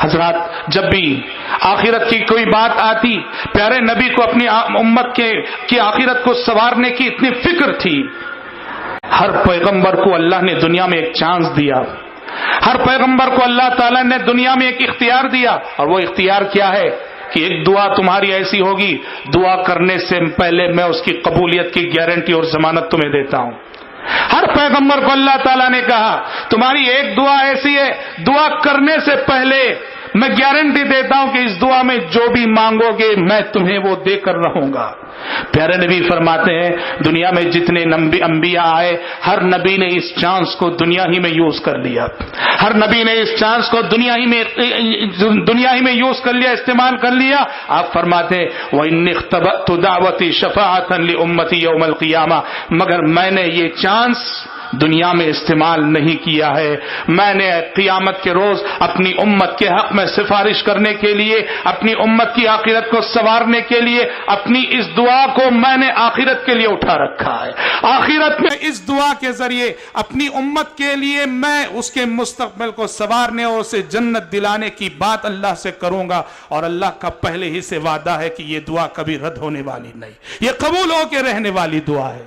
حضرات جب بھی آخرت کی کوئی بات آتی، پیارے نبی کو اپنی امت کی آخرت کو سنوارنے کی اتنی فکر تھی۔ ہر پیغمبر کو اللہ نے دنیا میں ایک چانس دیا، ہر پیغمبر کو اللہ تعالیٰ نے دنیا میں ایک اختیار دیا، اور وہ اختیار کیا ہے کہ ایک دعا تمہاری ایسی ہوگی، دعا کرنے سے پہلے میں اس کی قبولیت کی گارنٹی اور ضمانت تمہیں دیتا ہوں۔ ہر پیغمبر کو اللہ تعالیٰ نے کہا تمہاری ایک دعا ایسی ہے، دعا کرنے سے پہلے میں گارنٹی دیتا ہوں کہ اس دعا میں جو بھی مانگو گے میں تمہیں وہ دے کر رہوں گا۔ پیارے نبی فرماتے ہیں دنیا میں جتنے انبیاء آئے، ہر نبی نے اس چانس کو دنیا ہی میں یوز کر لیا، ہر نبی نے اس چانس کو دنیا ہی میں یوز کر لیا، استعمال کر لیا۔ آپ فرماتے ہیں وَإِنِّ اخْتَبَأْتُ دَعْوَتِي شَفَاعَةً لِأُمَّتِي يَوْمَ الْقِيَامَةِ، مگر میں نے یہ چانس دنیا میں استعمال نہیں کیا ہے، میں نے قیامت کے روز اپنی امت کے حق میں سفارش کرنے کے لیے، اپنی امت کی آخرت کو سنوارنے کے لیے اپنی اس دعا کو میں نے آخرت کے لیے اٹھا رکھا ہے۔ آخرت میں اس دعا کے ذریعے اپنی امت کے لیے میں اس کے مستقبل کو سنوارنے اور اسے جنت دلانے کی بات اللہ سے کروں گا، اور اللہ کا پہلے ہی سے وعدہ ہے کہ یہ دعا کبھی رد ہونے والی نہیں، یہ قبول ہو کے رہنے والی دعا ہے۔